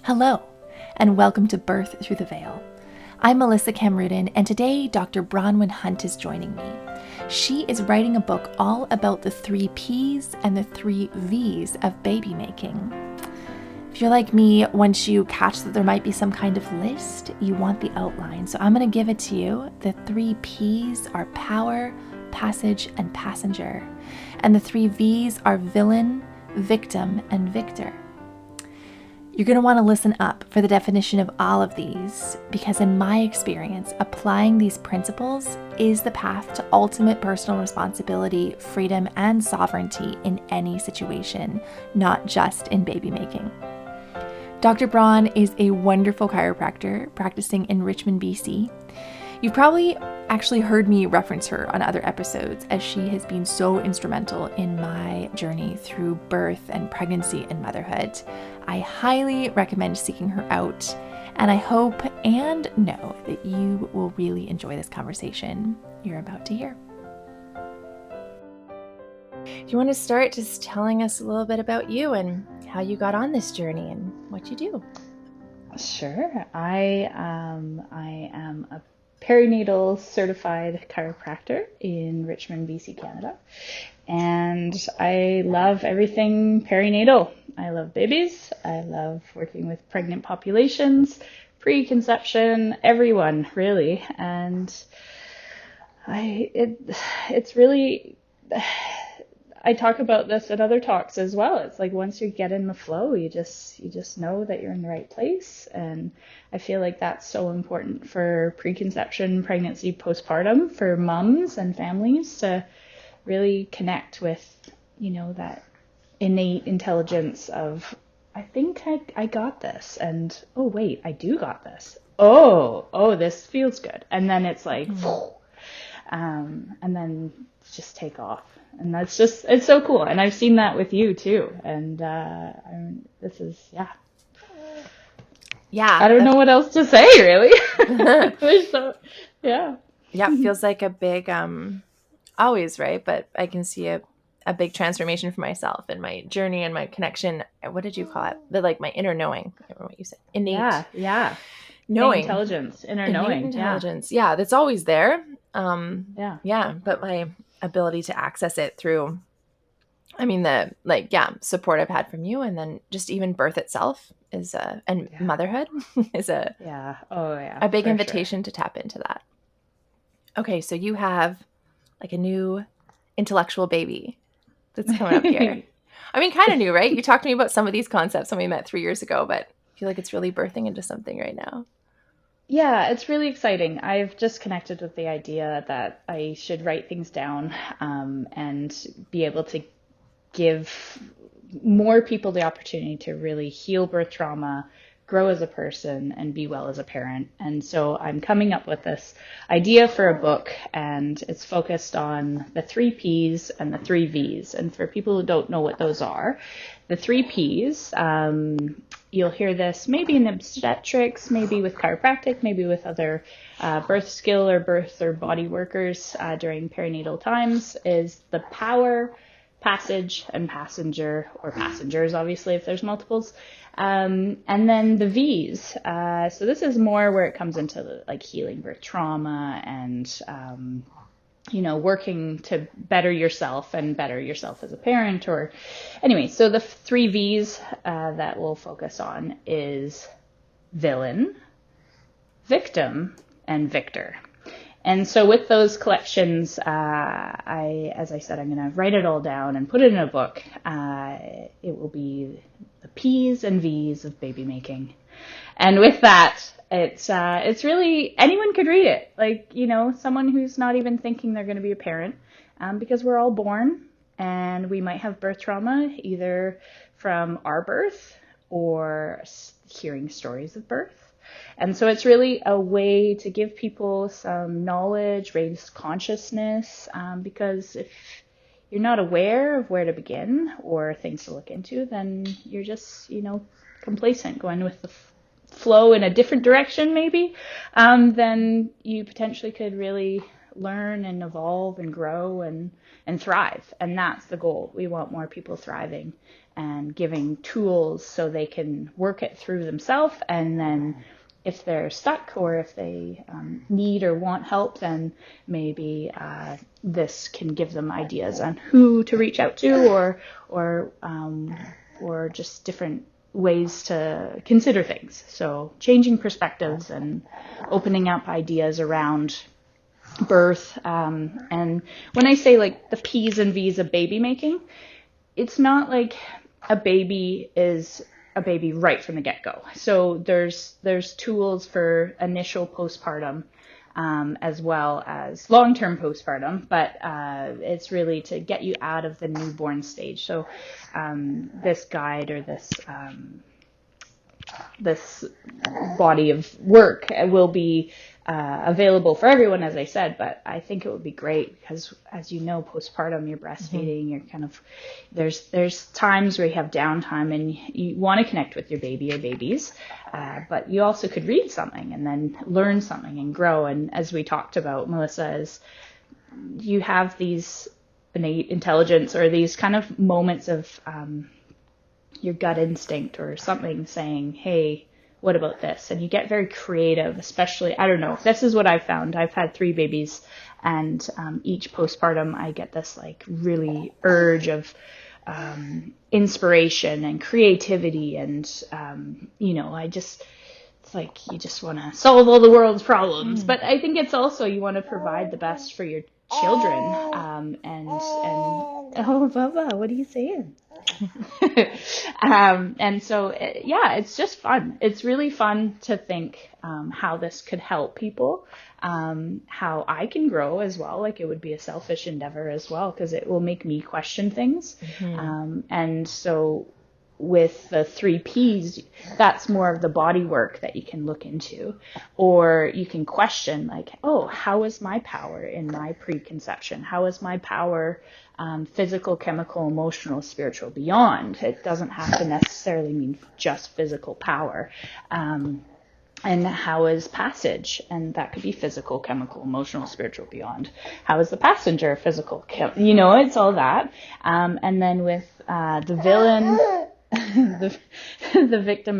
Hello, and welcome to Birth Through the Veil. I'm Melissa Camrudin, and today Dr. Bronwyn Hunt is joining me. She is writing a book all about the 3 P's and the 3 V's of baby making. If you're like me, once you catch that there might be some kind of list, you want the outline. So I'm going to give it to you. The 3 P's are power, passage, and passenger. And the 3 V's are villain, victim, and victor. You're going to want to listen up for the definition of all of these, because in my experience, applying these principles is the path to ultimate personal responsibility, freedom, and sovereignty in any situation, not just in baby making. Dr. Braun is a wonderful chiropractor practicing in Richmond, BC. You've probably actually heard me reference her on other episodes, as she has been so instrumental in my journey through birth and pregnancy and motherhood. I highly recommend seeking her out, and I hope and know that you will really enjoy this conversation you're about to hear. Do you want to start just telling us a little bit about you and how you got on this journey and what you do? Sure. I am a perinatal certified chiropractor in Richmond, BC, Canada. And I love everything perinatal. I love babies. I love working with pregnant populations, pre-conception, everyone really. And it's really, I talk about this at other talks as well. It's like once you get in the flow, you just know that you're in the right place. And I feel like that's so important for preconception, pregnancy, postpartum, for moms and families to really connect with, that innate intelligence of, I think I got this. And, oh, wait, I do got this. Oh, this feels good. And then it's like, and then just take off. And that's just, it's so cool. And I've seen that with you too. And this is, yeah. Yeah. I don't know what else to say, really. So, yeah. Yeah, it feels like a big, always, right? But I can see a big transformation for myself in my journey and my connection. What did you call it? My inner knowing. I don't know what you said. Innate. Yeah. Knowing. Intelligence, innate intelligence. Yeah, that's always there. Yeah. But my ability to access it through, support I've had from you, and then just even birth itself is motherhood is a big invitation to tap into that. Okay, so you have like a new intellectual baby that's coming up here. Kind of new, right? You talked to me about some of these concepts when we met 3 years ago, but I feel like it's really birthing into something right now. Yeah, it's really exciting. I've just connected with the idea that I should write things down and be able to give more people the opportunity to really heal birth trauma, grow as a person, and be well as a parent. And so I'm coming up with this idea for a book, and it's focused on the 3 P's and the 3 V's. And for people who don't know what those are, the 3 P's, you'll hear this maybe in obstetrics, maybe with chiropractic, maybe with other birth skill or birth or body workers during perinatal times, is the power, passage, and passenger, or passengers, obviously, if there's multiples. And then the V's. So this is more where it comes into like healing birth trauma and, working to better yourself and better yourself as a parent. Or anyway, so the 3 V's that we'll focus on is villain, victim, and victor. And so with those collections, as I said, I'm going to write it all down and put it in a book. It will be the P's and V's of baby making. And with that, it's really, anyone could read it. Like, someone who's not even thinking they're going to be a parent, because we're all born and we might have birth trauma, either from our birth or hearing stories of birth. And so it's really a way to give people some knowledge, raise consciousness, because if you're not aware of where to begin or things to look into, then you're just, complacent, going with the flow in a different direction maybe, then you potentially could really learn and evolve and grow and thrive. And that's the goal. We want more people thriving and giving tools so they can work it through themselves. And then if they're stuck or if they need or want help, then maybe this can give them ideas on who to reach out to, or just different ways to consider things. So changing perspectives and opening up ideas around birth. And when I say like the P's and V's of baby making, it's not like a baby is a baby right from the get-go. So there's tools for initial postpartum, as well as long-term postpartum, but it's really to get you out of the newborn stage. So this guide or this body of work will be available for everyone, as I said, but I think it would be great because, as you know, postpartum, you're breastfeeding, you're kind of, there's times where you have downtime and you want to connect with your baby or babies, but you also could read something and then learn something and grow. And as we talked about, Melissa, is you have these innate intelligence or these kind of moments of your gut instinct or something saying, hey, what about this? And you get very creative, especially, I don't know, this is what I've found. I've had 3 babies, and each postpartum I get this like really urge of inspiration and creativity, and it's like you just want to solve all the world's problems. But I think it's also you want to provide the best for your children, and oh, Bubba, what are you saying? And so, it's just fun. It's really fun to think how this could help people, how I can grow as well. Like, it would be a selfish endeavor as well, because it will make me question things. And so with the 3 Ps, that's more of the body work that you can look into, or you can question like, oh, how is my power in my preconception? How is my power physical, chemical, emotional, spiritual, beyond? It doesn't have to necessarily mean just physical power. And how is passage? And that could be physical, chemical, emotional, spiritual, beyond. How is the passenger physical? It's all that. And then with the villain, the victim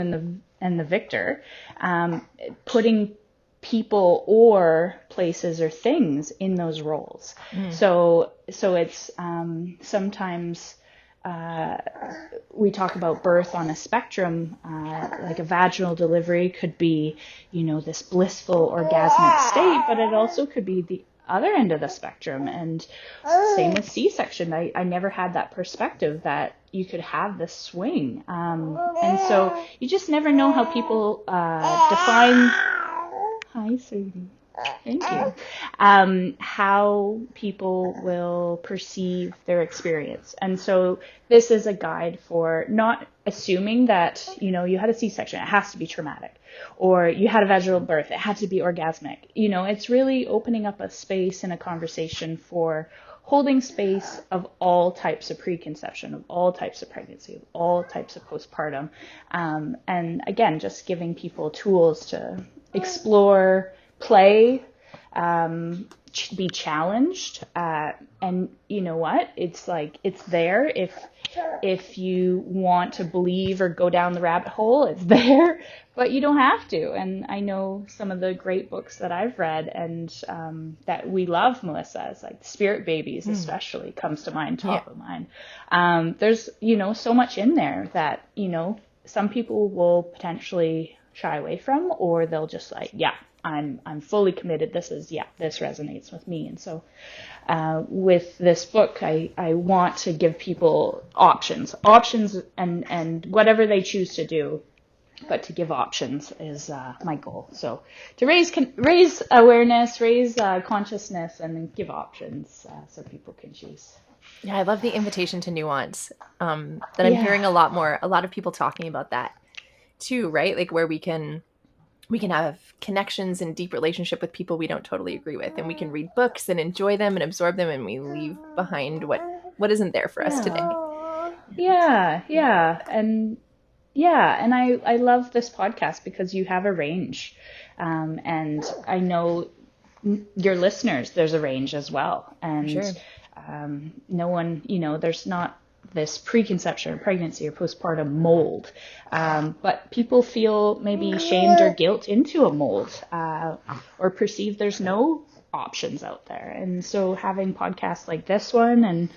and the victor, putting people or places or things in those roles. So it's sometimes we talk about birth on a spectrum, like a vaginal delivery could be, this blissful orgasmic state, but it also could be the other end of the spectrum. And same with C-section. I never had that perspective that you could have this swing. And so you just never know how people define. Hi, sweetie. Thank you. How people will perceive their experience. And so this is a guide for not assuming that, you had a C-section, it has to be traumatic, or you had a vaginal birth, it had to be orgasmic. It's really opening up a space and a conversation for holding space of all types of preconception, of all types of pregnancy, of all types of postpartum. And again, just giving people tools to explore, play, be challenged. And you know what? It's like, it's there. If you want to believe or go down the rabbit hole, it's there, but you don't have to. And I know some of the great books that I've read and that we love, Melissa, is like Spirit Babies, especially comes to mind, top of mind. There's, so much in there that, some people will potentially shy away from, or they'll just like, I'm fully committed. This resonates with me. And so with this book, I want to give people options and whatever they choose to do, but to give options is my goal. So to raise awareness, raise consciousness, and then give options so people can choose. Yeah, I love the invitation to nuance. That I'm hearing a lot of people talking about that too, right? Like where we can have connections and deep relationship with people we don't totally agree with, and we can read books and enjoy them and absorb them, and we leave behind what isn't there for us today. And I love this podcast because you have a range, and I know your listeners, there's a range as well, and sure. No one, there's not this preconception or pregnancy or postpartum mold. But people feel maybe shamed or guilt into a mold, or perceive there's no options out there. And so having podcasts like this one, and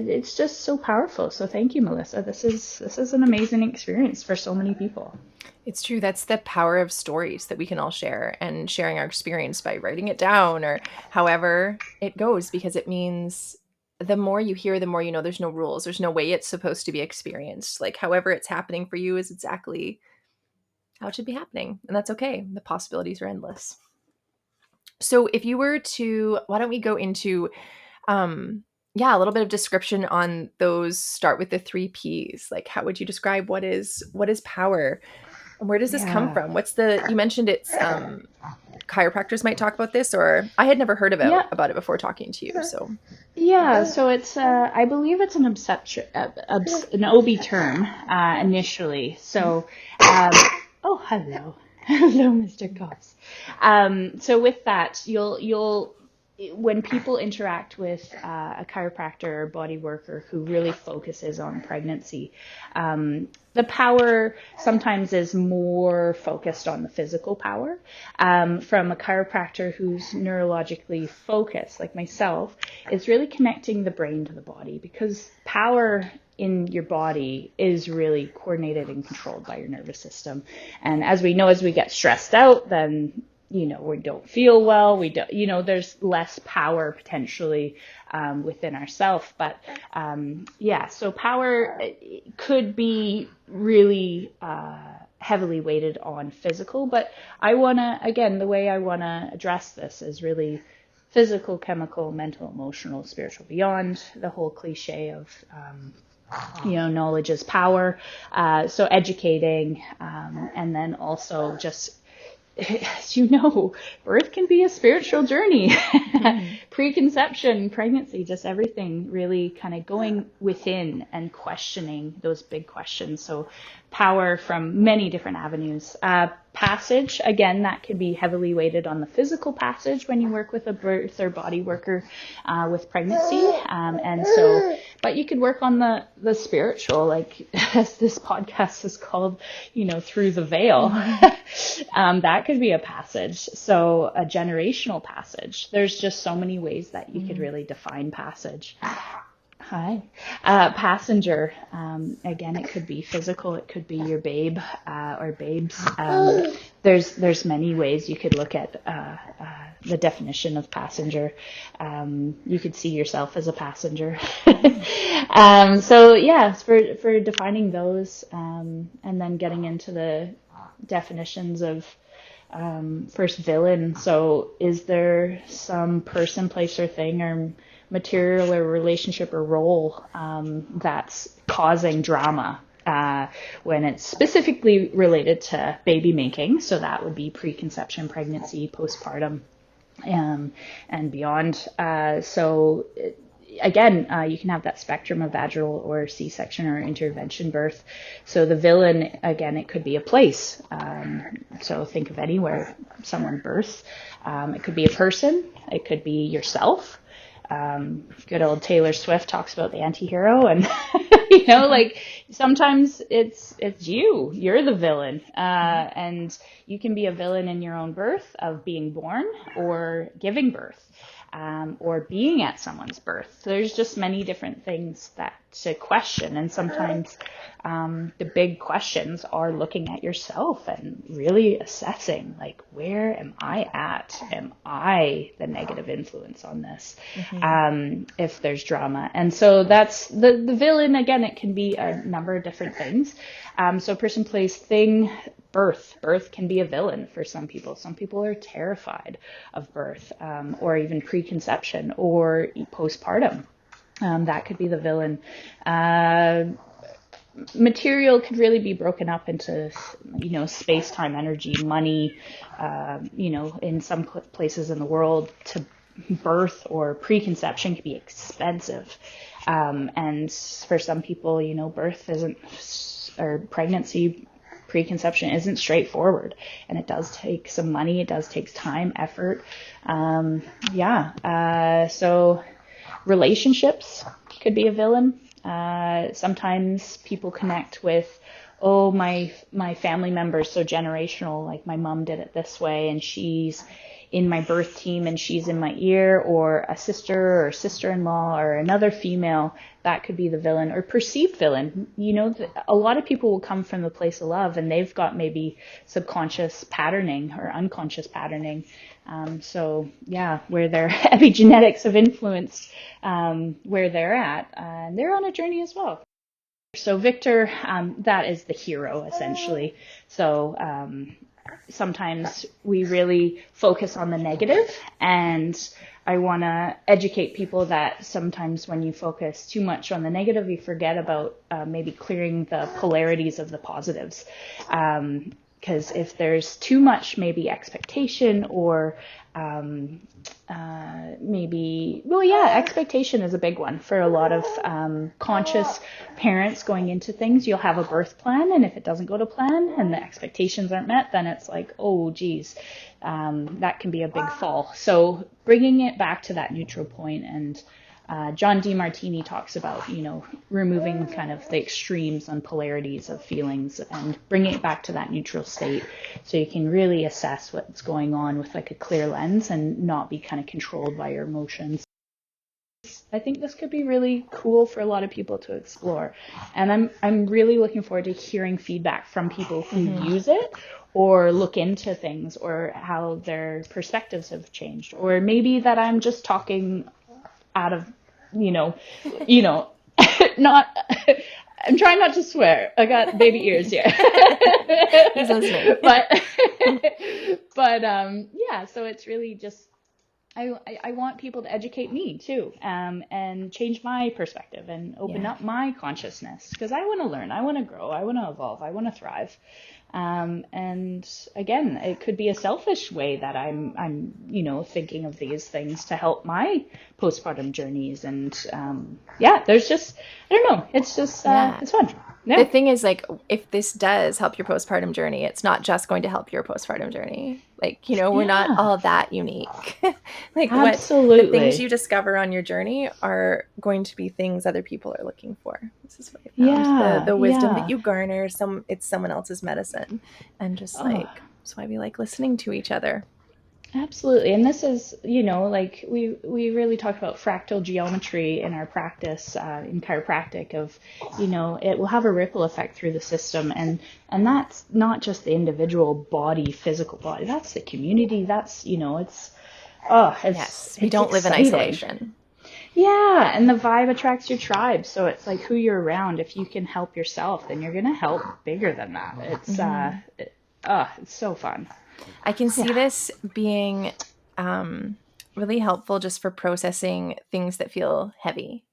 it's just so powerful. So thank you, Melissa. This is an amazing experience for so many people. It's true. That's the power of stories that we can all share, and sharing our experience by writing it down or however it goes, because it means the more you hear, the more you know. There's no rules. There's no way it's supposed to be experienced. Like however it's happening for you is exactly how it should be happening. And that's okay. The possibilities are endless. So if you were to, why don't we go into, a little bit of description on those, start with the 3 Ps. Like how would you describe what is power? And where does this come from? You mentioned it's, chiropractors might talk about this, or I had never heard about it before talking to you. So so it's I believe it's an OB term initially. So oh, hello, Mr. Goss. So with that, you'll when people interact with a chiropractor or body worker who really focuses on pregnancy, the power sometimes is more focused on the physical power. From a chiropractor who's neurologically focused, like myself, it's really connecting the brain to the body, because power in your body is really coordinated and controlled by your nervous system. And as we know, as we get stressed out, then we don't feel well. We don't, there's less power potentially within ourselves. But so power could be really heavily weighted on physical. But the way I want to address this is really physical, chemical, mental, emotional, spiritual, beyond the whole cliche of knowledge is power. So educating, and then also just, as you know, birth can be a spiritual journey. Preconception, pregnancy, just everything really kind of going within and questioning those big questions. So power from many different avenues. Passage, again, that can be heavily weighted on the physical passage when you work with a birth or body worker with pregnancy. But you could work on the spiritual, like as this podcast is called, through the veil. That could be a passage. So a generational passage. There's just so many ways that you could really define passage. Hi. Passenger. Again, it could be physical. It could be your babe or babes. There's many ways you could look at the definition of passenger. You could see yourself as a passenger. For defining those, and then getting into the definitions of first villain. So is there some person, place, or thing, or material or relationship or role that's causing drama when it's specifically related to baby making? So that would be preconception, pregnancy, postpartum, and beyond. Again, you can have that spectrum of vaginal or C-section or intervention birth. So the villain, again, it could be a place. So think of anywhere someone births. It could be a person. It could be yourself. Good old Taylor Swift talks about the anti-hero, and sometimes it's you're the villain, and you can be a villain in your own birth of being born or giving birth, or being at someone's birth. So there's just many different things that to question, and sometimes the big questions are looking at yourself and really assessing, like, where am I at? Am I the negative influence on this? If there's drama. And so that's the villain. Again, it can be a number of different things. So person, place, thing. Birth can be a villain for some people. Some people are terrified of birth, or even preconception or postpartum. That could be the villain. Material could really be broken up into, space, time, energy, money. In some places in the world, to birth or preconception can be expensive. And for some people, birth isn't, or pregnancy, preconception isn't straightforward, and it does take some money. It does take time, effort. So relationships could be a villain. Sometimes people connect with, oh, my family member's so generational, like my mom did it this way and she's in my birth team and she's in my ear, or a sister or sister-in-law or another female, that could be the villain or perceived villain. You know, a lot of people will come from the place of love and they've got maybe subconscious patterning or unconscious patterning. So yeah, where their epigenetics have influenced where they're at, and they're on a journey as well. So Victor, that is the hero essentially. So sometimes we really focus on the negative, and I want to educate people that sometimes when you focus too much on the negative, you forget about maybe clearing the polarities of the positives. Because if there's too much maybe expectation or expectation is a big one for a lot of conscious parents going into things. You'll have a birth plan, and if it doesn't go to plan and the expectations aren't met, then it's like, oh geez, that can be a big fall. So bringing it back to that neutral point, and John DeMartini talks about, you know, removing kind of the extremes and polarities of feelings and bringing it back to that neutral state so you can really assess what's going on with like a clear lens and not be kind of controlled by your emotions. I think this could be really cool for a lot of people to explore. And I'm really looking forward to hearing feedback from people who use it or look into things or how their perspectives have changed. Or maybe that I'm just talking out of, you know, not, I'm trying not to swear. I got baby ears here. He's listening. But yeah, so it's really just, I want people to educate me too, and change my perspective and open up my consciousness, because I want to learn, I want to grow, I want to evolve, I want to thrive. And again, it could be a selfish way that I'm, you know, thinking of these things to help my postpartum journeys. And, there's just, I don't know. It's just, it's fun. Yeah. The thing is, like, if this does help your postpartum journey, it's not just going to help your postpartum journey. Like, you know, we're not all that unique. Like, absolutely, the things you discover on your journey are going to be things other people are looking for. This is what I found. The wisdom that you garner, it's someone else's medicine. And just that's why we like listening to each other. Absolutely. And this is, you know, like we really talk about fractal geometry in our practice in chiropractic of, you know, it will have a ripple effect through the system. And that's not just the individual body, physical body. That's the community. That's, you know, we don't live in isolation. Yeah. And the vibe attracts your tribe. So it's like who you're around. If you can help yourself, then you're going to help bigger than that. It's, it's so fun. I can see this being really helpful just for processing things that feel heavy.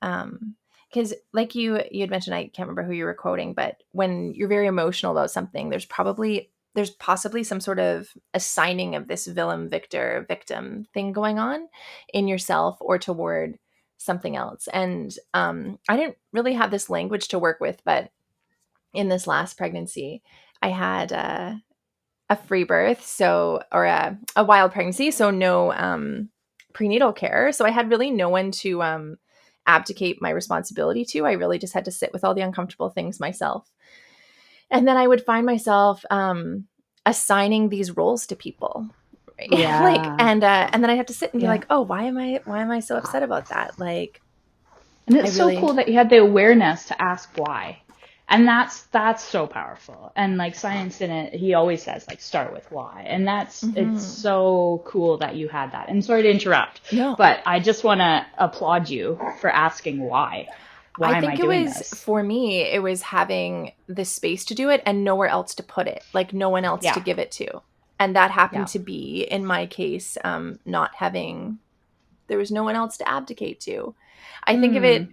Because like you had mentioned, I can't remember who you were quoting, but when you're very emotional about something, there's possibly some sort of assigning of this villain, victor, victim thing going on in yourself or toward something else. And I didn't really have this language to work with, but in this last pregnancy, I had a free birth, or a wild pregnancy, so no prenatal care. So I had really no one to abdicate my responsibility to. I really just had to sit with all the uncomfortable things myself. And then I would find myself assigning these roles to people. Right? Yeah. and then I have to sit and be like, oh, why am I so upset about that? Like, and it's so cool that you had the awareness to ask why. And that's so powerful. And like science in it, he always says like start with why. And it's so cool that you had that. And sorry to interrupt, but I just want to applaud you for asking why. Why am I doing this? For me, it was having the space to do it and nowhere else to put it, like no one else to give it to. And that happened to be, in my case, there was no one else to abdicate to. I think of it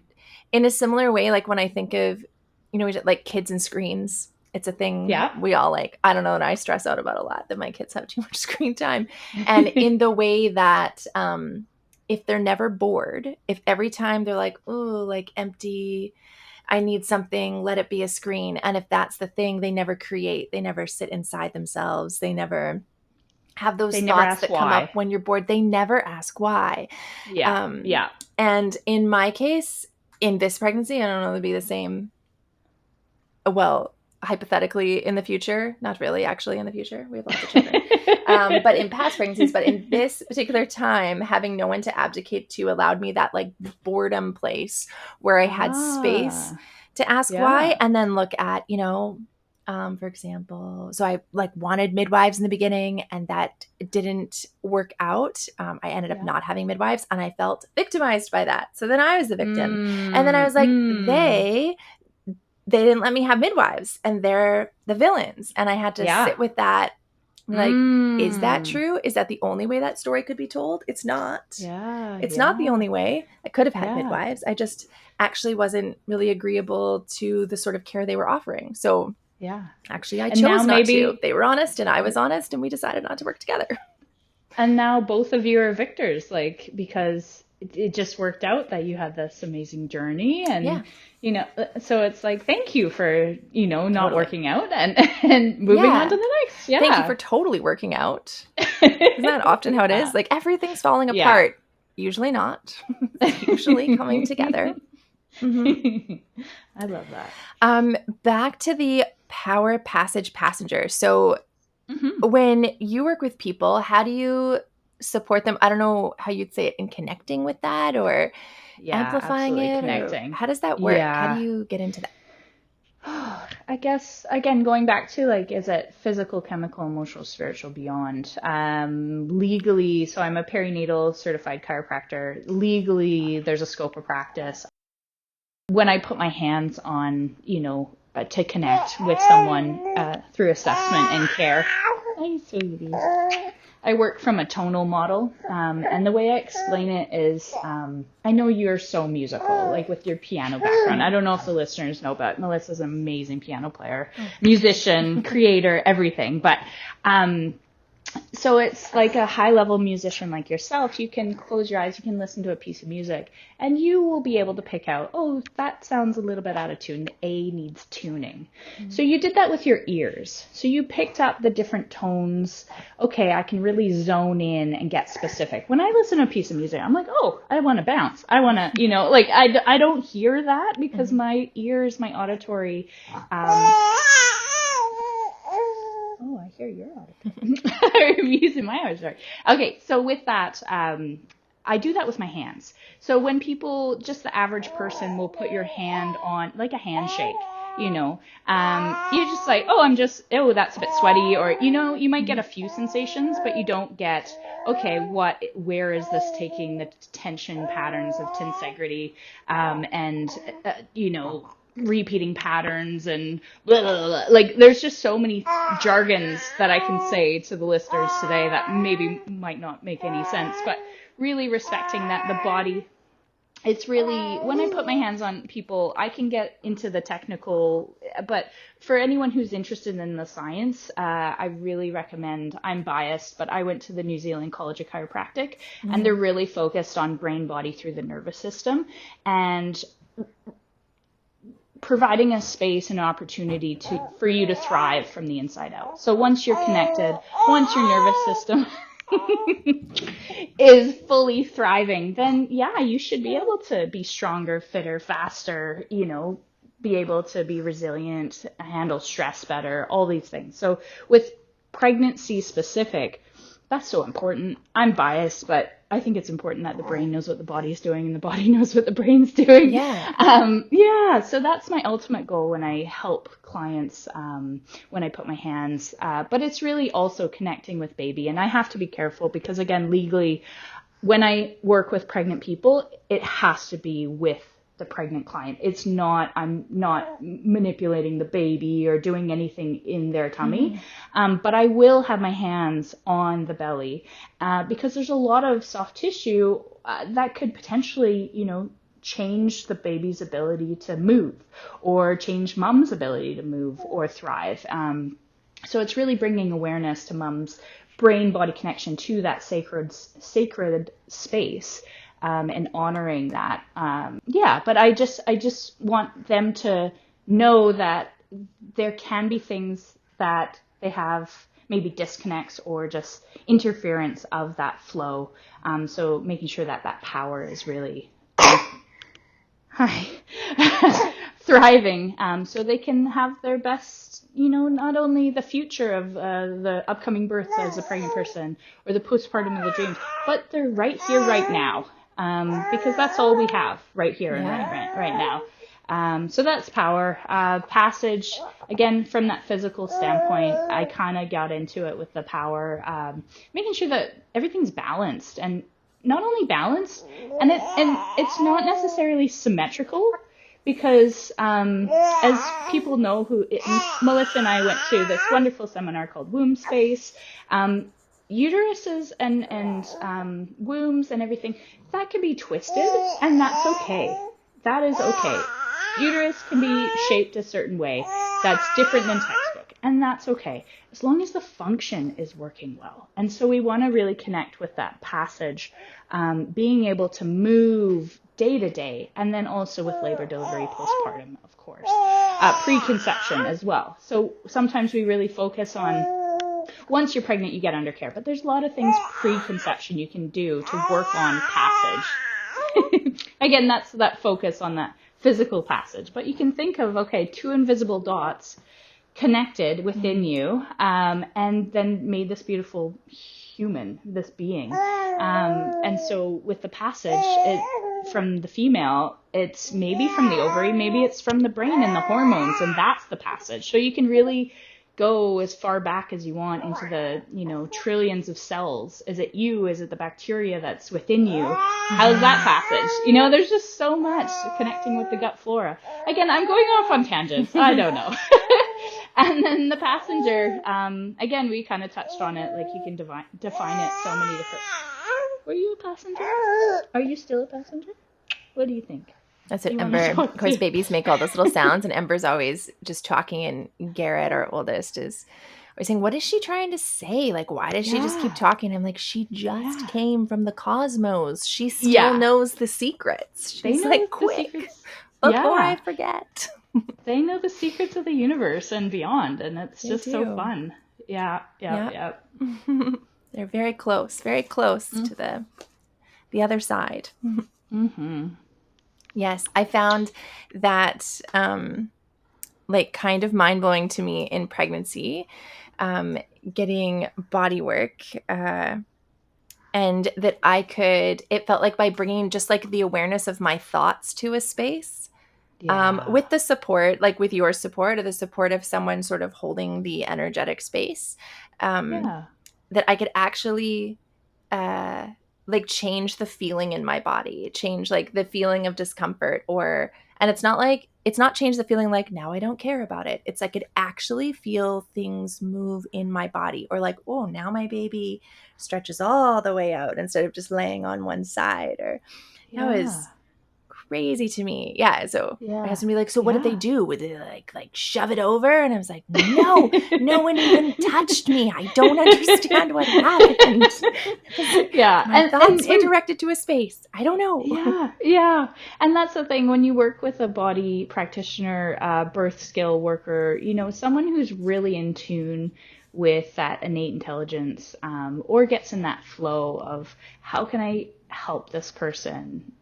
in a similar way, like when I think of, you know, like kids and screens. It's a thing we all like. I don't know, and I stress out about a lot that my kids have too much screen time. And in the way that if they're never bored, if every time they're like, oh, like empty, I need something, let it be a screen. And if that's the thing, they never create. They never sit inside themselves. They never have those thoughts that come up when you're bored. They never ask why. Yeah. And in my case, in this pregnancy. I don't know if it'd be the same. Well, hypothetically in the future, not really actually in the future. We have lots of children. But in past pregnancies, but in this particular time, having no one to abdicate to allowed me that like boredom place where I had space to ask why, and then look at, for example, so I like wanted midwives in the beginning and that didn't work out. I ended up not having midwives and I felt victimized by that. So then I was the victim. And then I was like, they didn't let me have midwives and they're the villains. And I had to sit with that. Like, is that true? Is that the only way that story could be told? It's not. It's not the only way. I could have had midwives. I just actually wasn't really agreeable to the sort of care they were offering. So actually I chose not to. They were honest and I was honest and we decided not to work together. And now both of you are victors, like, because it just worked out that you had this amazing journey and, so it's like, thank you for, not working out and moving on to the next. Yeah. Thank you for totally working out. Isn't that often how it is? Like everything's falling apart. Usually not. Usually coming together. Mm-hmm. I love that. Back to the Power Passage Passenger. So when you work with people, how do you support them? I don't know how you'd say it, in connecting with that or amplifying it. Connecting. How does that work? How do you get into that? I guess, again, going back to like, is it physical, chemical, emotional, spiritual, beyond? Legally, so I'm a perinatal certified chiropractor. Legally, there's a scope of practice. When I put my hands on, to connect with someone through assessment and care. Hi, sweetie. I work from a tonal model, and the way I explain it is, I know you're so musical, like with your piano background. I don't know if the listeners know, but Melissa's an amazing piano player, musician, creator, everything. But so it's like a high-level musician like yourself. You can close your eyes, you can listen to a piece of music, and you will be able to pick out, oh, that sounds a little bit out of tune. The A needs tuning. Mm-hmm. So you did that with your ears. So you picked up the different tones. Okay, I can really zone in and get specific. When I listen to a piece of music, I'm like, oh, I want to bounce. I want to, like I don't hear that because my ears, my auditory... Oh, I hear your auditory. I'm using my auditory. Okay, so with that, I do that with my hands. So when people, just the average person will put your hand on, like a handshake, you're just like, oh, that's a bit sweaty, or, you might get a few sensations, but you don't get, okay, where is this taking the tension patterns of tensegrity, repeating patterns and blah, blah, blah. Like there's just so many jargons that I can say to the listeners today that maybe might not make any sense, but really respecting that the body, it's really, when I put my hands on people, I can get into the technical, but for anyone who's interested in the science, I really recommend, I'm biased, but I went to the New Zealand College of Chiropractic and they're really focused on brain body through the nervous system and providing a space and an opportunity for you to thrive from the inside out. So once you're connected, once your nervous system is fully thriving, then you should be able to be stronger, fitter, faster, be able to be resilient, handle stress better, all these things. So with pregnancy specific, that's so important. I'm biased, but I think it's important that the brain knows what the body is doing and the body knows what the brain's doing. So that's my ultimate goal when I help clients, when I put my hands, but it's really also connecting with baby. And I have to be careful because, again, legally, when I work with pregnant people, it has to be with the pregnant client. It's not, I'm not manipulating the baby or doing anything in their tummy. But I will have my hands on the belly, because there's a lot of soft tissue, that could potentially, change the baby's ability to move or change mom's ability to move or thrive. So it's really bringing awareness to mom's brain body connection to that sacred space. And honoring that. But I just want them to know that there can be things that they have maybe disconnects or just interference of that flow. So making sure that power is really, thriving, so they can have their best, not only the future of the upcoming birth as a pregnant person or the postpartum of the dreams, but they're right here, right now, because that's all we have right here and right now. So that's power. Passage, again, from that physical standpoint, I kind of got into it with the power, making sure that everything's balanced, and not only balanced, and it's not necessarily symmetrical, because as people know Melissa and I went to this wonderful seminar called Womb Space. Uteruses and wombs and everything, that can be twisted, and that's okay. That is okay. Uterus can be shaped a certain way that's different than textbook, and that's okay, as long as the function is working well. And so we want to really connect with that passage, being able to move day to day, and then also with labor, delivery, postpartum, of course, preconception as well. So sometimes we really focus on, once you're pregnant, you get under care, but there's a lot of things preconception you can do to work on passage. Again, that's that focus on that physical passage, but you can think of, okay, two invisible dots connected within you, and then made this beautiful human, this being. And so with the passage, from the female, it's maybe from the ovary, maybe it's from the brain and the hormones, and that's the passage. So you can really go as far back as you want into the, trillions of cells. Is it you? Is it the bacteria that's within you? How's that passage? There's just so much connecting with the gut flora. Again, I'm going off on tangents. I don't know. And then the passenger, again, we kind of touched on it. Like, you can define it so many different. Were you a passenger? Are you still a passenger? What do you think? That's what Ember, of course, babies make all those little sounds, and Ember's always just talking, and Garrett, our oldest, is always saying, what is she trying to say? Like, why does she just keep talking? I'm like, she just came from the cosmos. She still knows the secrets. She's like, quick, before I forget. They know the secrets of the universe and beyond, and it's just so fun. Yeah. They're very close to the other side. Mm-hmm. Yes, I found that kind of mind-blowing to me in pregnancy, getting body work, and that it felt like by bringing just like the awareness of my thoughts to a space, with the support, like with your support or the support of someone sort of holding the energetic space, that I could actually change the feeling in my body, change like the feeling of discomfort, and it's not change the feeling like, now I don't care about it. It's like, I could actually feel things move in my body, or like, oh, now my baby stretches all the way out instead of just laying on one side, or that was crazy to me. Yeah. So my husband would be like, so what did they do? Would they like shove it over? And I was like, no, no one even touched me. I don't understand what happened. My thoughts were directed to a space. I don't know. Yeah. And that's the thing, when you work with a body practitioner, birth skill worker, someone who's really in tune with that innate intelligence, or gets in that flow of, how can I help this person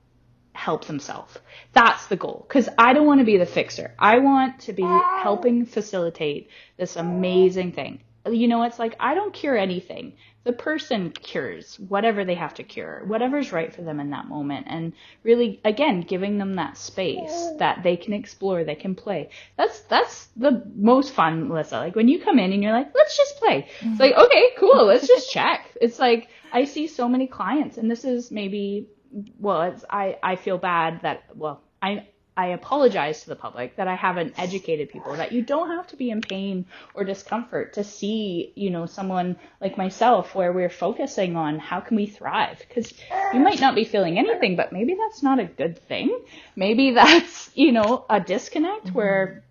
help themselves? That's the goal, because I don't want to be the fixer. I want to be helping facilitate this amazing thing. It's like, I don't cure anything. The person cures whatever they have to cure, whatever's right for them in that moment. And really, again, giving them that space that they can explore, they can play. That's the most fun, Melissa. Like, when you come in and you're like, let's just play. It's like, okay, cool. Let's just check. It's like, I see so many clients, and this is maybe, I feel bad that, I apologize to the public that I haven't educated people that you don't have to be in pain or discomfort to see, someone like myself, where we're focusing on how can we thrive, because you might not be feeling anything, but maybe that's not a good thing. Maybe that's, a disconnect where,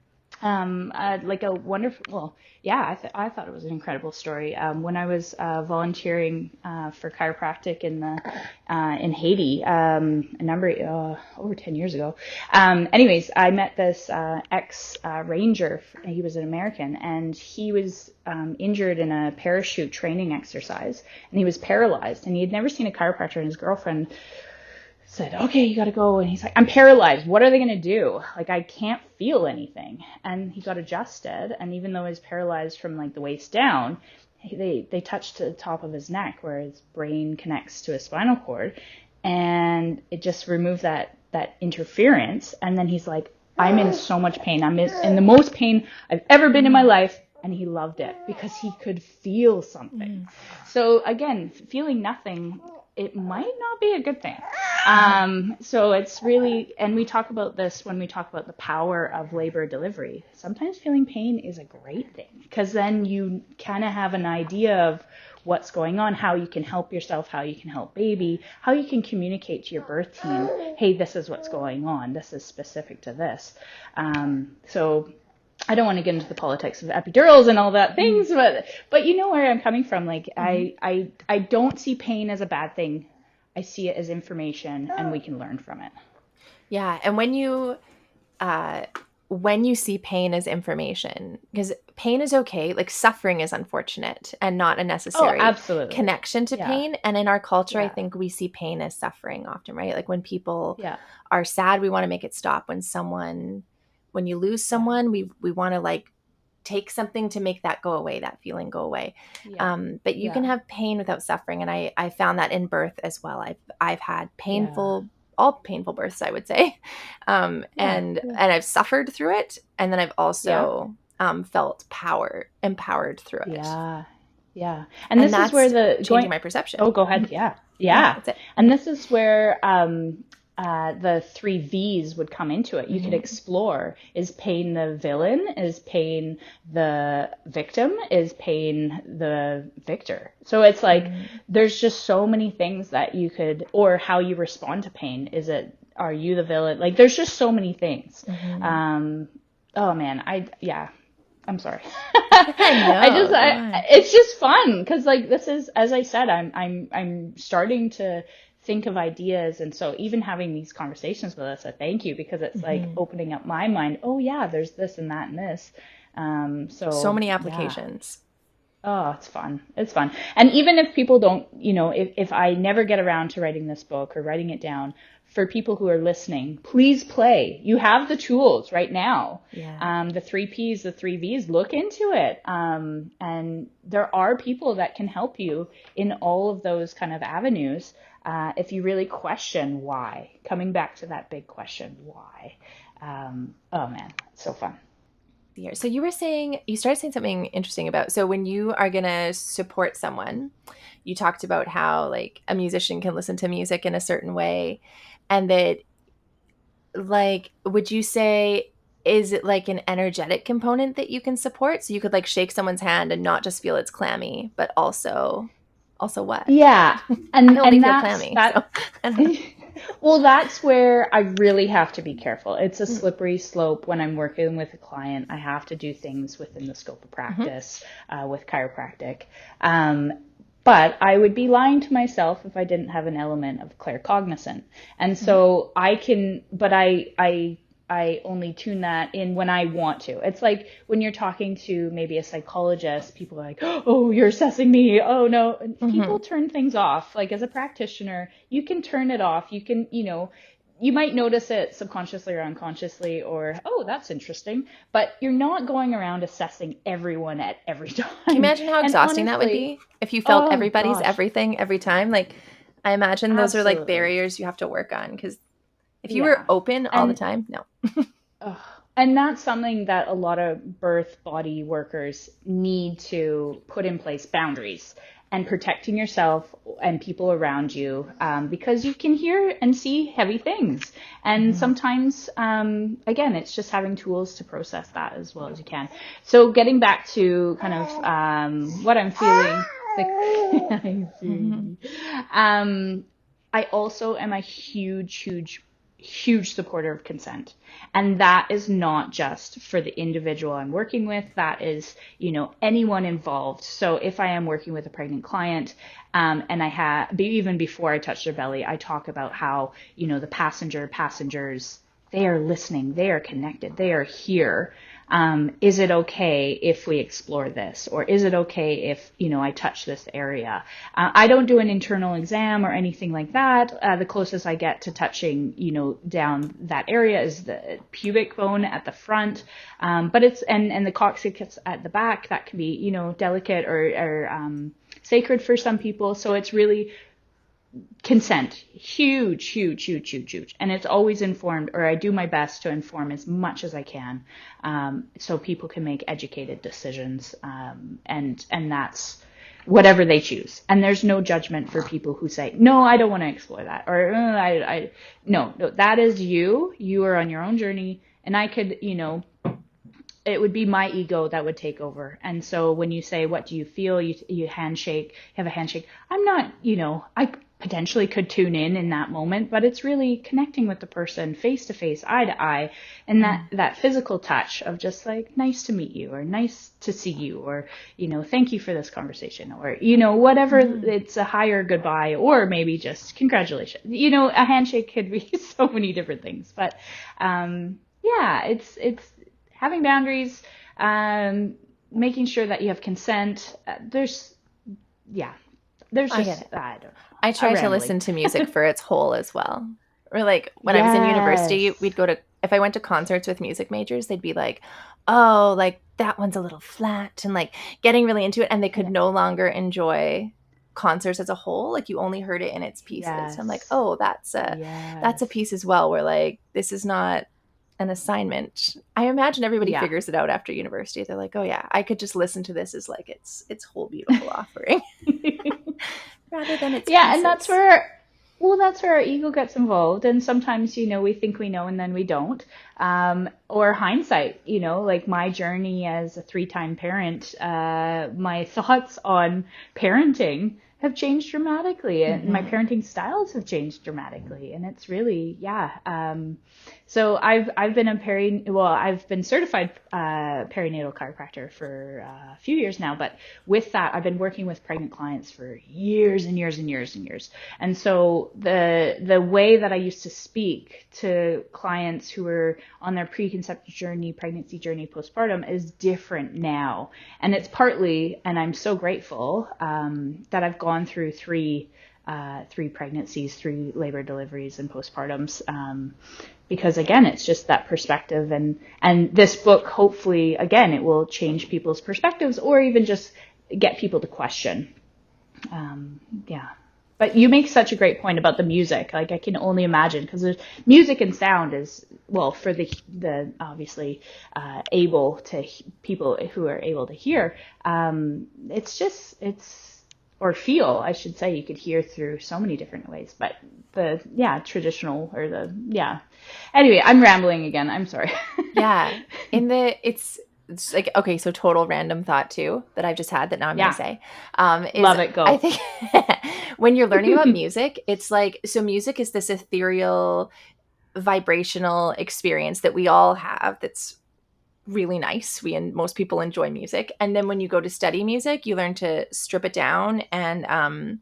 like a wonderful, I thought it was an incredible story. When I was volunteering for chiropractic in Haiti, over 10 years ago. Anyways, I met this ex-ranger. He was an American, and he was injured in a parachute training exercise, and he was paralyzed, and he had never seen a chiropractor, and his girlfriend said, okay, you got to go. And he's like, I'm paralyzed. What are they going to do? Like, I can't feel anything. And he got adjusted. And even though he's paralyzed from like the waist down, they touched the top of his neck where his brain connects to his spinal cord. And it just removed that interference. And then he's like, I'm in so much pain. I'm in the most pain I've ever been in my life. And he loved it because he could feel something. So again, feeling nothing, it might not be a good thing. So it's really, and we talk about this when we talk about the power of labor delivery. Sometimes feeling pain is a great thing because then you kind of have an idea of what's going on, how you can help yourself, how you can help baby, how you can communicate to your birth team, hey, this is what's going on. This is specific to this. So I don't want to get into the politics of epidurals and all that things, but you know where I'm coming from. Like, I don't see pain as a bad thing. I see it as information, and we can learn from it. Yeah, and when you see pain as information, because pain is okay, like suffering is unfortunate and not a necessary connection to pain. And in our culture, I think we see pain as suffering often, right? Like when people are sad, we want to make it stop. When you lose someone, we want to like take something to make that go away, that feeling go away. But you can have pain without suffering. And I found that in birth as well. I've had all painful births, I would say. And I've suffered through it. And then I've also felt empowered through it. Yeah. And this is where changing my perception. Oh, go ahead. Yeah. That's it. And this is where the 3 V's would come into it. You could explore, is pain the villain? Is pain the victim? Is pain the victor? So it's like, there's just so many things that you could, or how you respond to pain. Are you the villain? Like, there's just so many things. Oh man, I'm sorry. It's just fun. 'Cause like, this is, as I said, I'm starting to think of ideas. And so even having these conversations with us, I thank you, because it's like opening up my mind. Oh yeah, there's this and that and this. So many applications. Oh, it's fun. It's fun. And even if people don't, if I never get around to writing this book or writing it down, for people who are listening, please play. You have the tools right now. The 3 Ps, the 3 Vs, look into it. And there are people that can help you in all of those kind of avenues. If you really question why, coming back to that big question, why? Oh man, it's so fun. So you started saying something interesting about, so when you are going to support someone, you talked about how like a musician can listen to music in a certain way, and that, like, would you say, is it like an energetic component that you can support? So you could like shake someone's hand and not just feel it's clammy, but also what? Yeah. And I only feel clammy. Well, that's where I really have to be careful. It's a slippery slope when I'm working with a client. I have to do things within the scope of practice with chiropractic. But I would be lying to myself if I didn't have an element of claircognizant. And so I only tune that in when I want to. It's like when you're talking to maybe a psychologist, people are like, oh, you're assessing me. Oh, no. And people turn things off. Like, as a practitioner, you can turn it off. You can, you might notice it subconsciously or unconsciously, or, oh, that's interesting. But you're not going around assessing everyone at every time. Can you imagine how exhausting that would be if you felt everybody's everything every time? Like, I imagine those are like barriers you have to work on, because if you were open all the time, no. And that's something that a lot of birth body workers need to put in place, boundaries, and protecting yourself and people around you, because you can hear and see heavy things. And sometimes, again, it's just having tools to process that as well as you can. So getting back to kind of what I'm feeling, I also am a huge supporter of consent. And that is not just for the individual I'm working with. That is, anyone involved. So if I am working with a pregnant client, and I have, even before I touch their belly, I talk about how, the passengers, they are listening, they are connected, they are here. Is it okay if we explore this? Or is it okay if, I touch this area? I don't do an internal exam or anything like that. The closest I get to touching, down that area is the pubic bone at the front. But it's, and the coccyx at the back, that can be, delicate or sacred for some people. So it's really consent, huge, huge, huge, huge, huge. And it's always informed, or I do my best to inform as much as I can, so people can make educated decisions. And that's whatever they choose. And there's no judgment for people who say, no, I don't want to explore that. Or no, that is you. You are on your own journey. And I could, it would be my ego that would take over. And so when you say, what do you feel? You handshake, have a handshake. I'm not, I potentially could tune in that moment, but it's really connecting with the person face to face, eye to eye. And that physical touch of just like, nice to meet you, or nice to see you, or, thank you for this conversation, or, whatever, it's a hi or goodbye, or maybe just congratulations. A handshake could be so many different things, but, it's having boundaries, making sure that you have consent. There's just, I don't know. I try to listen to music for its whole as well. Or like when I was in university, if I went to concerts with music majors, they'd be like, oh, like that one's a little flat, and like getting really into it. And they could no longer enjoy concerts as a whole. Like you only heard it in its pieces. So I'm like, oh, that's a piece as well, where like, this is not an assignment. I imagine everybody figures it out after university. They're like, oh yeah, I could just listen to this as like its whole beautiful offering. Rather than its pieces. And that's where our ego gets involved. And sometimes, we think we know and then we don't. Or hindsight, like my journey as a 3-time parent, my thoughts on parenting have changed dramatically, and my parenting styles have changed dramatically. And it's really, so I've been I've been certified perinatal chiropractor for a few years now, but with that, I've been working with pregnant clients for years and years and years and years. And so the way that I used to speak to clients who were on their preconception journey, pregnancy journey, postpartum is different now. And it's partly, and I'm so grateful that I've gone through three pregnancies, 3 labor deliveries and postpartums, because again, it's just that perspective, and this book, hopefully, again, it will change people's perspectives, or even just get people to question. But you make such a great point about the music. Like I can only imagine, because music and sound is, well, for the obviously able to people who are able to hear. Or feel, I should say, you could hear through so many different ways, but traditional anyway, I'm rambling again. I'm sorry. It's like, okay, so total random thought too, that I've just had that now I'm going to say, love it. Go. I think when you're learning about music, it's like, so music is this ethereal, vibrational experience that we all have. That's really nice. Most people enjoy music. And then when you go to study music, you learn to strip it down and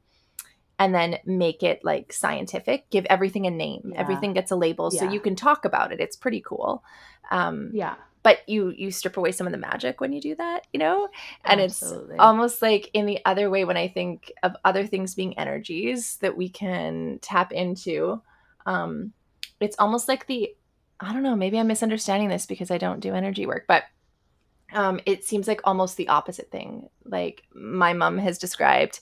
then make it like scientific, give everything a name. Everything gets a label so you can talk about it. It's pretty cool. But you strip away some of the magic when you do that, and Absolutely. It's almost like in the other way, when I think of other things being energies that we can tap into, it's almost like I don't know, maybe I'm misunderstanding this because I don't do energy work, but it seems like almost the opposite thing. Like my mom has described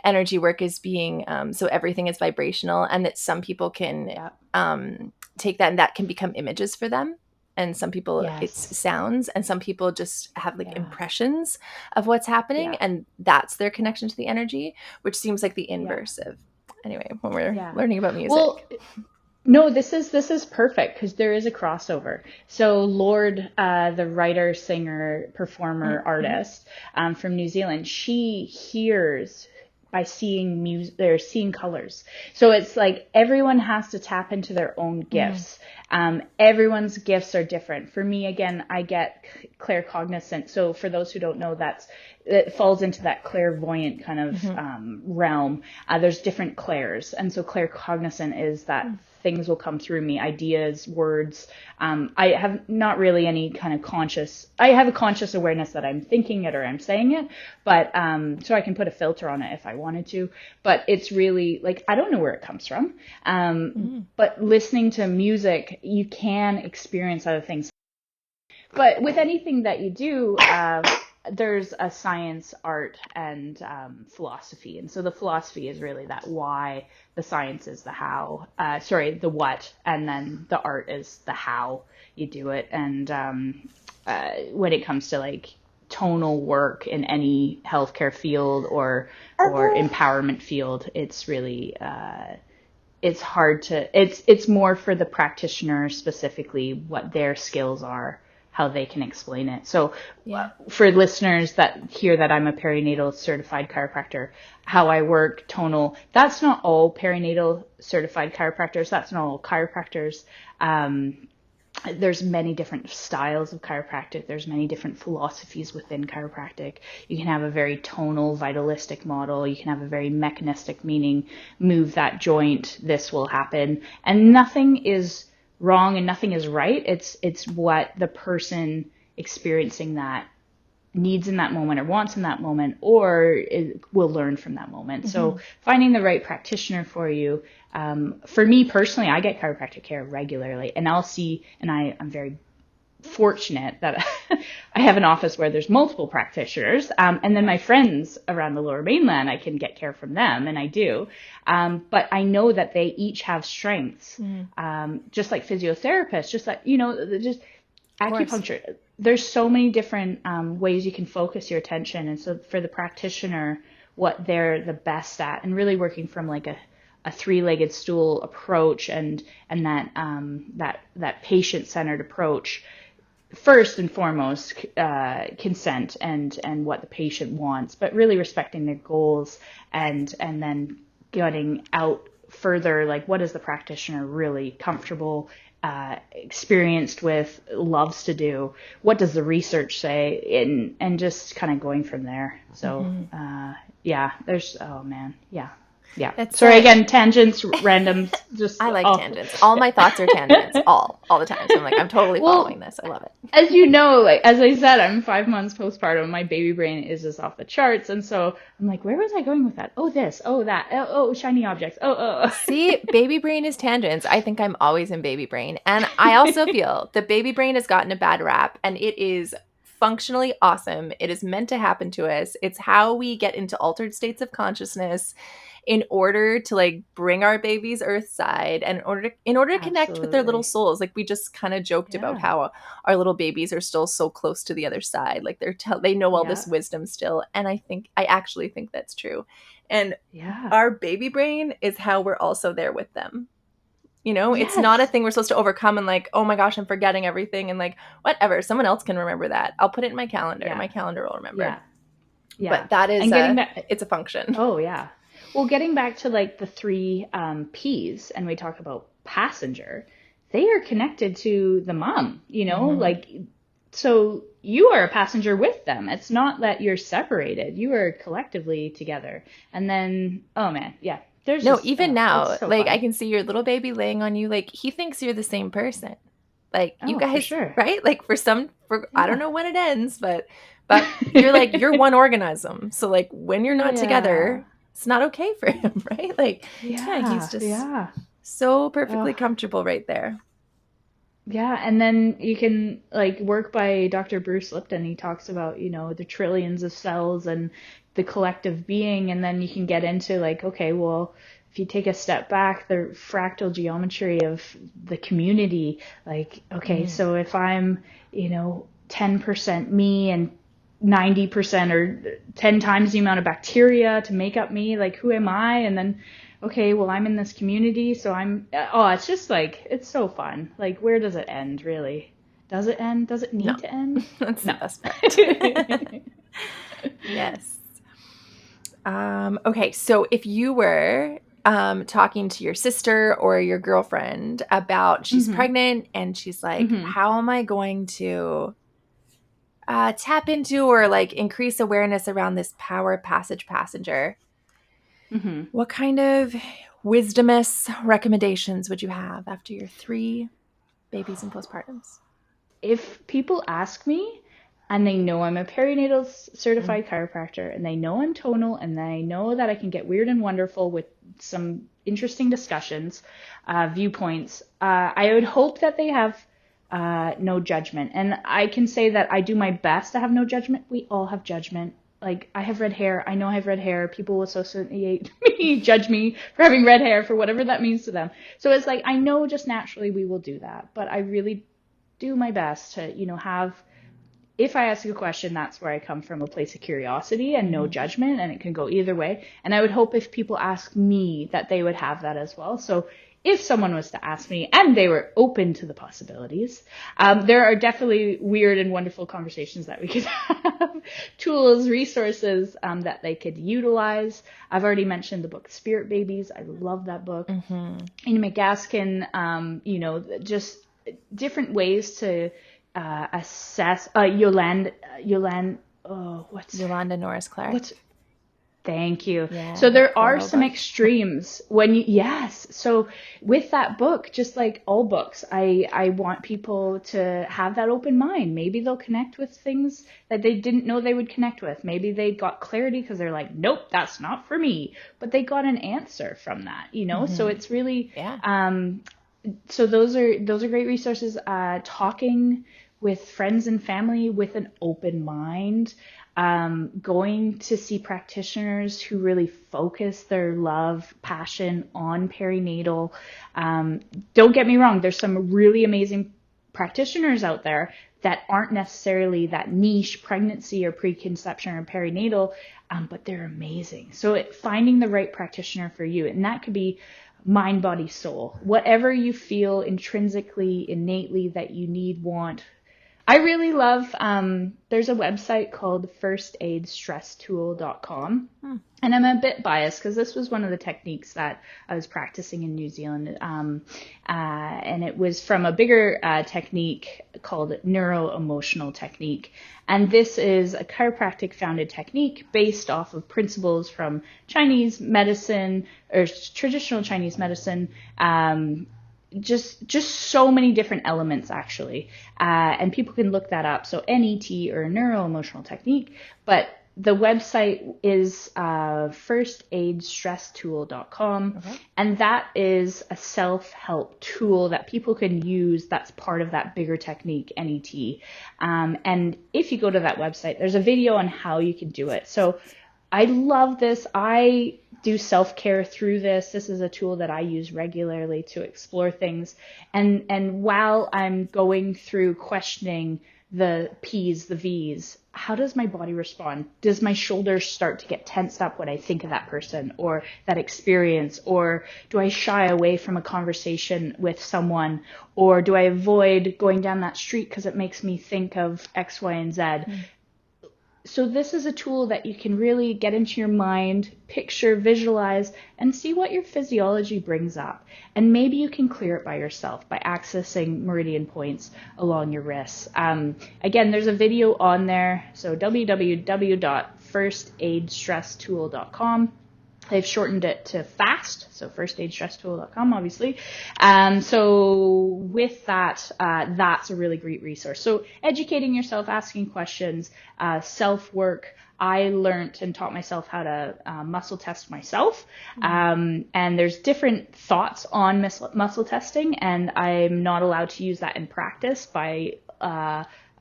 energy work as being, so everything is vibrational, and that some people can take that and that can become images for them. And some people it's sounds, and some people just have like impressions of what's happening, and that's their connection to the energy, which seems like the inverse of, anyway, when we're learning about music. Well, no, this is perfect, because there is a crossover. So Lorde, the writer, singer, performer, artist from New Zealand, she hears by seeing music, they're seeing colors. So it's like everyone has to tap into their own gifts. Everyone's gifts are different. For me, again, I get claircognizant. So for those who don't know, it falls into that clairvoyant kind of realm. There's different clairs. And so claircognizant is that things will come through me, ideas, words. I have not really any kind of I have a conscious awareness that I'm thinking it or I'm saying it, but so I can put a filter on it if I wanted to. But it's really like, I don't know where it comes from. But listening to music, you can experience other things. But with anything that you do, there's a science, art, and philosophy. And so the philosophy is really that why, the science is the how, the what, and then the art is the how you do it. And when it comes to like tonal work in any healthcare field or empowerment field, it's really it's hard to, it's more for the practitioner specifically, what their skills are, how they can explain it. So for listeners that hear that I'm a perinatal certified chiropractor, how I work tonal, that's not all perinatal certified chiropractors. That's not all chiropractors. There's many different styles of chiropractic. There's many different philosophies within chiropractic. You can have a very tonal, vitalistic model. You can have a very mechanistic, meaning move that joint, this will happen. And nothing is wrong and nothing is right. It's what the person experiencing that needs in that moment or wants in that moment, or will learn from that moment. So finding the right practitioner for you. For me personally, I get chiropractic care regularly, and I'm very fortunate that I have an office where there's multiple practitioners. And then my friends around the Lower Mainland, I can get care from them, and I do. But I know that they each have strengths, just like physiotherapists, just like, just acupuncture. There's so many different ways you can focus your attention. And so for the practitioner, what they're the best at, and really working from like a three-legged stool approach and that patient-centered approach, first and foremost, consent and what the patient wants, but really respecting their goals and then getting out further, like what is the practitioner really comfortable, experienced with, loves to do, what does the research say, and just kind of going from there. So Sorry, again, tangents, random, just I like tangents. All my thoughts are tangents, all the time. So I'm totally following this. I love it. As you know, like as I said, I'm 5 months postpartum. My baby brain is just off the charts, and so I'm like, where was I going with that? Oh, this. Oh, that. Oh, shiny objects. Oh. See, baby brain is tangents. I think I'm always in baby brain, and I also feel the baby brain has gotten a bad rap, and it is functionally awesome. It is meant to happen to us. It's how we get into altered states of consciousness in order to like bring our babies earthside and in order to connect with their little souls. Like we just kind of joked about how our little babies are still so close to the other side. Like they know all this wisdom still. And I actually think that's true. And our baby brain is how we're also there with them. It's not a thing we're supposed to overcome and like, oh my gosh, I'm forgetting everything. And like, whatever, someone else can remember that. I'll put it in my calendar. My calendar will remember. But that is, it's a function. Oh yeah. Well, getting back to like the 3 P's, and we talk about passenger, they are connected to the mom, like, so you are a passenger with them. It's not that you're separated. You are collectively together. And then, oh man, there's even now, so like fun. I can see your little baby laying on you. Like he thinks you're the same person. Like you guys, for sure. Right? Like I don't know when it ends, but you're like, you're one organism. So like when you're not together, it's not okay for him, right? Like, he's just so perfectly comfortable right there. Yeah, and then you can like work by Dr. Bruce Lipton. He talks about, the trillions of cells and the collective being, and then you can get into like, okay, well, if you take a step back, the fractal geometry of the community, like, okay, so if I'm, 10% me and 90% or 10 times the amount of bacteria to make up me, like who am I? And then, okay, well, I'm in this community, so it's just like, it's so fun. Like, where does it end, really? Does it end? Does it need to end? That's the best part. Yes. Okay, so if you were talking to your sister or your girlfriend about she's pregnant and she's like, how am I going to tap into or like increase awareness around this power passage passenger? What kind of wisdomous recommendations would you have after your 3 babies and postpartums? If people ask me and they know I'm a perinatal certified chiropractor and they know I'm tonal and they know that I can get weird and wonderful with some interesting discussions, viewpoints, I would hope that they have no judgment. And I can say that I do my best to have no judgment. We all have judgment. Like, I have red hair. I know I have red hair. People will associate me, judge me for having red hair, for whatever that means to them. So it's like, I know just naturally we will do that. But I really do my best to, have, if I ask a question, that's where I come from, a place of curiosity and no judgment, and it can go either way. And I would hope if people ask me that they would have that as well. So if someone was to ask me and they were open to the possibilities, there are definitely weird and wonderful conversations that we could have, tools, resources that they could utilize. I've already mentioned the book Spirit Babies. I love that book. Ina McGaskin, just different ways to assess. Yolanda Norris Clark. Thank you. Yeah, so there are some book. extremes yes. So with that book, just like all books, I want people to have that open mind. Maybe they'll connect with things that they didn't know they would connect with. Maybe they got clarity because they're like, nope, that's not for me. But they got an answer from that, So it's really, so those are great resources. Talking with friends and family with an open mind. Going to see practitioners who really focus their love, passion on perinatal. Don't get me wrong, there's some really amazing practitioners out there that aren't necessarily that niche pregnancy or preconception or perinatal, but they're amazing. So finding the right practitioner for you, and that could be mind, body, soul, whatever you feel intrinsically, innately that you need, want. I really love, there's a website called firstaidstresstool.com. And I'm a bit biased because this was one of the techniques that I was practicing in New Zealand. And it was from a bigger technique called neuro-emotional technique. And this is a chiropractic founded technique based off of principles from Chinese medicine or traditional Chinese medicine. Just so many different elements, actually. And people can look that up. So NET or neuro-emotional technique. But the website is firstaidstresstool.com. Okay. And that is a self-help tool that people can use that's part of that bigger technique, NET. And if you go to that website, there's a video on how you can do it. So I love this. I do self-care through this. This is a tool that I use regularly to explore things. And while I'm going through questioning the P's, the V's, how does my body respond? Does my shoulders start to get tensed up when I think of that person or that experience? Or do I shy away from a conversation with someone? Or do I avoid going down that street because it makes me think of X, Y, and Z? So this is a tool that you can really get into your mind, picture, visualize, and see what your physiology brings up. And maybe you can clear it by yourself by accessing meridian points along your wrists. Again, there's a video on there. So www.firstaidstresstool.com. They've shortened it to FAST, so firstaidstresstool.com, obviously. So with that, that's a really great resource. So educating yourself, asking questions, self-work. I learned and taught myself how to muscle test myself. And there's different thoughts on muscle testing, and I'm not allowed to use that in practice by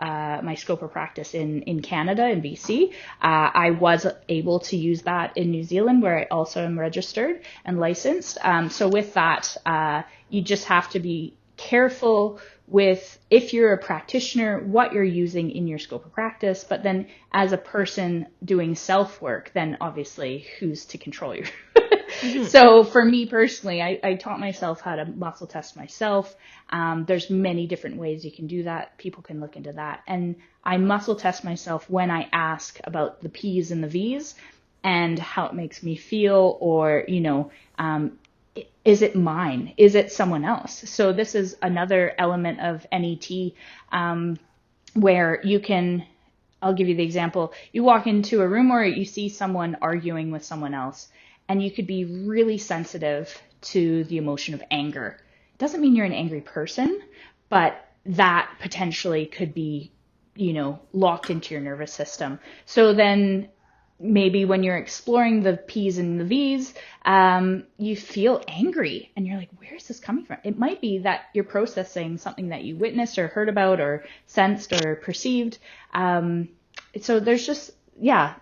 my scope of practice in Canada, in BC. I was able to use that in New Zealand, where I also am registered and licensed. So with that, you just have to be careful with, if you're a practitioner, what you're using in your scope of practice, but then as a person doing self-work, then obviously who's to control you? So for me personally, I taught myself how to muscle test myself. There's many different ways you can do that. People can look into that. And I muscle test myself when I ask about the P's and the V's. and how it makes me feel, or, is it mine? Is it someone else? So this is another element of NET, where you can, I'll give you the example. You walk into a room or you see someone arguing with someone else, and you could be really sensitive to the emotion of anger. It doesn't mean you're an angry person, but that potentially could be, locked into your nervous system. So then maybe when you're exploring the P's and the V's, you feel angry and you're like, where is this coming from? It might be that you're processing something that you witnessed or heard about or sensed or perceived. So there's just, yeah.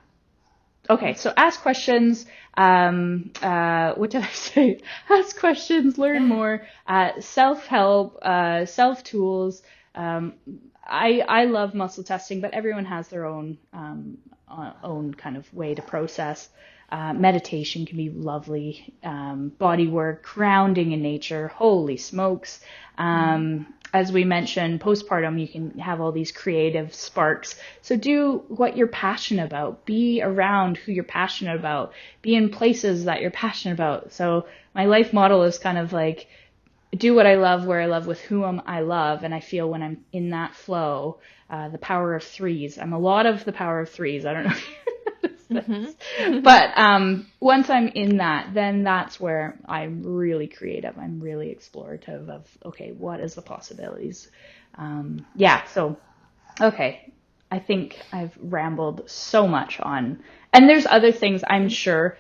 Okay, so ask questions. What did I say? Ask questions, learn more, self-help, self-tools. I love muscle testing, but everyone has their own kind of way to process. Meditation can be lovely. Body work, grounding in nature. Holy smokes. As we mentioned, postpartum, you can have all these creative sparks. So do what you're passionate about. Be around who you're passionate about. Be in places that you're passionate about. So my life model is kind of like, do what I love, where I love, with whom I love. And I feel when I'm in that flow, the power of threes. I'm a lot of the power of threes. I don't know if you noticed this. But once I'm in that, then that's where I'm really creative. I'm really explorative of, okay, what is the possibilities? Okay. I think I've rambled so much on, and there's other things I'm sure.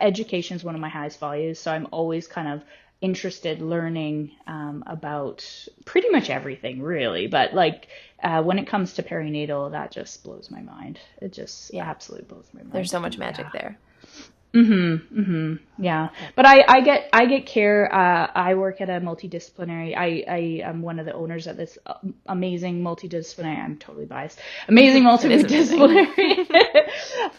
Education is one of my highest values, so I'm always kind of interested learning about pretty much everything, really. But when it comes to perinatal, that just blows my mind. It just absolutely blows my mind. There's so much magic there. Yeah. But I get care. I work at a multidisciplinary. I am one of the owners of this amazing multidisciplinary. I'm totally biased. Amazing multidisciplinary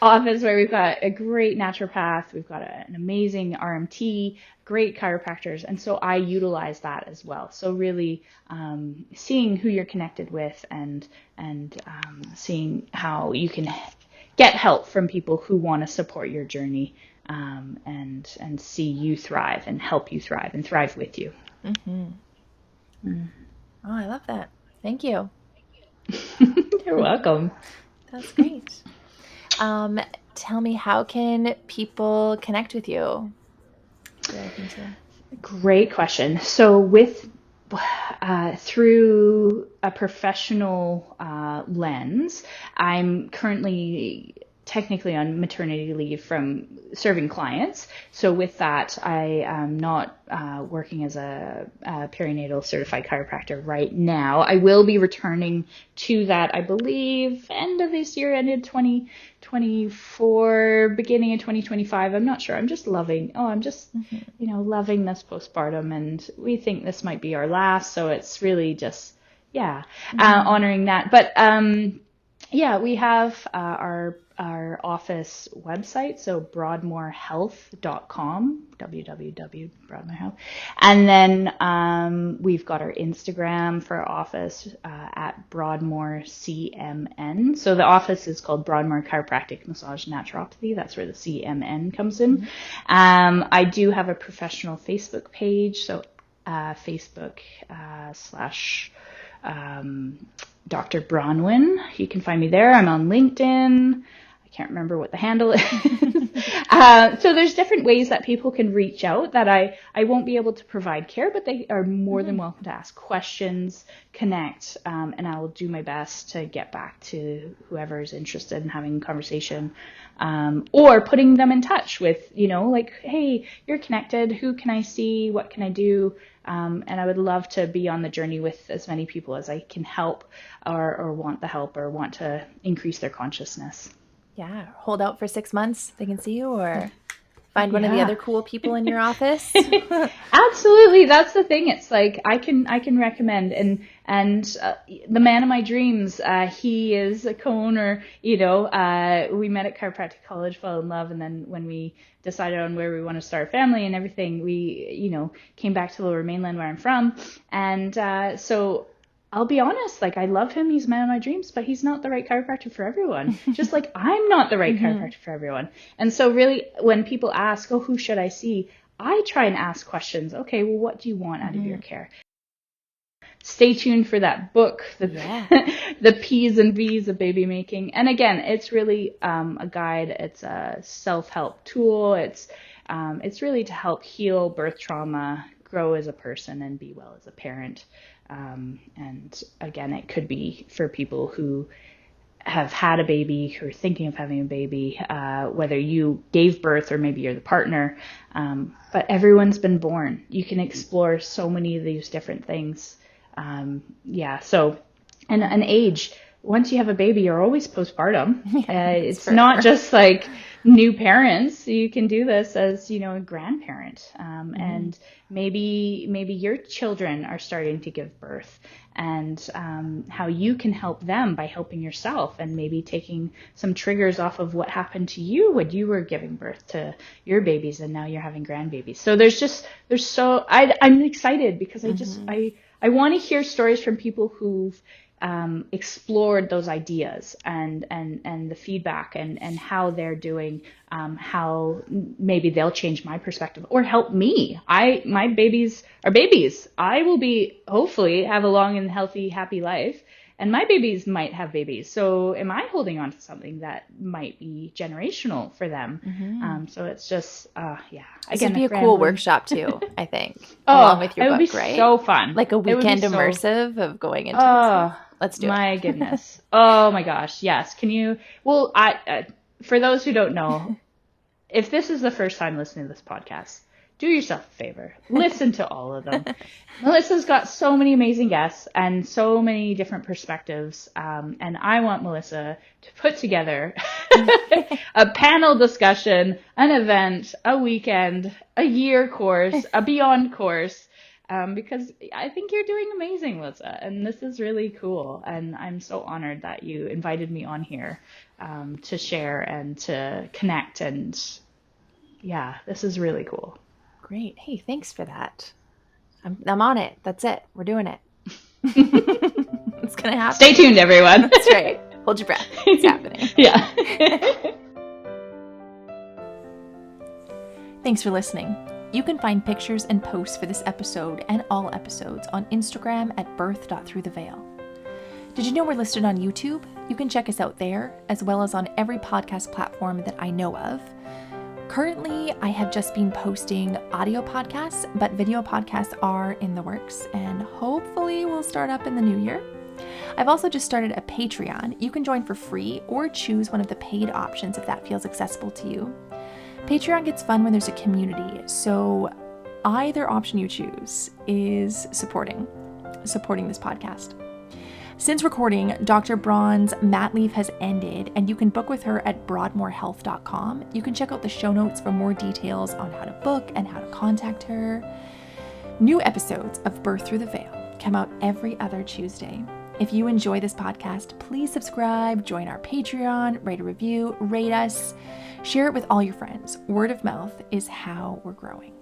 office where we've got a great naturopath. We've got an amazing RMT, great chiropractors. And so I utilize that as well. So really, seeing who you're connected with and seeing how you can get help from people who want to support your journey, and see you thrive and help you thrive and thrive with you. Oh, I love that. Thank you. You're welcome. That's great. Tell me, how can people connect with you? Great question. So through a professional lens, I'm currently technically on maternity leave from serving clients. So with that, I am not working as a perinatal certified chiropractor right now. I will be returning to that, I believe, end of this year, end of 2024, beginning of 2025. I'm not sure. I'm just loving this postpartum, and we think this might be our last. So it's really just, honoring that. But we have our office website, so broadmoorhealth.com, www.broadmoorhealth. And then we've got our Instagram for our office at BroadmoorCMN. So the office is called Broadmoor Chiropractic Massage Naturopathy. That's where the CMN comes in. I do have a professional Facebook page, so Facebook / Dr. Bronwyn. You can find me there. I'm on LinkedIn. I can't remember what the handle is. So there's different ways that people can reach out that I won't be able to provide care, but they are more than welcome to ask questions, connect, and I will do my best to get back to whoever is interested in having a conversation, or putting them in touch with, hey, you're connected. Who can I see? What can I do? And I would love to be on the journey with as many people as I can help, or want the help, or want to increase their consciousness. Yeah. Hold out for 6 months. They can see you, or find one of the other cool people in your office. Absolutely. That's the thing. It's like, I can recommend, and the man of my dreams, he is a co-owner, we met at chiropractic college, fell in love. And then when we decided on where we want to start a family and everything, we, came back to Lower Mainland, where I'm from. And, so I'll be honest, like I love him, he's man of my dreams, but he's not the right chiropractor for everyone. Just like I'm not the right chiropractor for everyone. And so really when people ask, oh, who should I see? I try and ask questions. Okay, well, what do you want out of your care? Stay tuned for that book, the P's and V's of baby making. And again, it's really a guide. It's a self-help tool. It's really to help heal birth trauma, grow as a person, and be well as a parent. And again, it could be for people who have had a baby, who are thinking of having a baby, whether you gave birth or maybe you're the partner. But everyone's been born. You can explore so many of these different things. So, and an age, once you have a baby, you're always postpartum. It's not just like new parents. You can do this as, a grandparent. And maybe your children are starting to give birth, and how you can help them by helping yourself, and maybe taking some triggers off of what happened to you when you were giving birth to your babies and now you're having grandbabies. So I'm excited because I want to hear stories from people who've explored those ideas and the feedback and how they're doing, how maybe they'll change my perspective or help me. My babies are babies. I will hopefully have a long and healthy, happy life. And my babies might have babies. So am I holding on to something that might be generational for them? So it's just, This would be a cool workshop too, I think. Along with your book, right? It would be so fun. Like a weekend immersive of going into this. Let's do it. My goodness. Oh my gosh. Yes. Can you, well, for those who don't know, if this is the first time listening to this podcast, do yourself a favor. Listen to all of them. Melissa's got so many amazing guests and so many different perspectives. And I want Melissa to put together a panel discussion, an event, a weekend, a year course, a beyond course. Because I think you're doing amazing, Melissa. And this is really cool. And I'm so honored that you invited me on here to share and to connect. And yeah, this is really cool. Great. Hey, thanks for that. I'm on it. That's it. We're doing it. It's going to happen. Stay tuned, everyone. That's right. Hold your breath. It's happening. Yeah. Thanks for listening. You can find pictures and posts for this episode and all episodes on Instagram at birth.throughtheveil. Did you know we're listed on YouTube? You can check us out there, as well as on every podcast platform that I know of. Currently, I have just been posting audio podcasts, but video podcasts are in the works, and hopefully will start up in the new year. I've also just started a Patreon. You can join for free or choose one of the paid options if that feels accessible to you. Patreon gets fun when there's a community, so either option you choose is supporting this podcast. Since recording, Dr. Braun's mat leave has ended, and you can book with her at broadmorehealth.com. You can check out the show notes for more details on how to book and how to contact her. New episodes of Birth Through the Veil come out every other Tuesday. If you enjoy this podcast, please subscribe, join our Patreon, write a review, rate us, share it with all your friends. Word of mouth is how we're growing.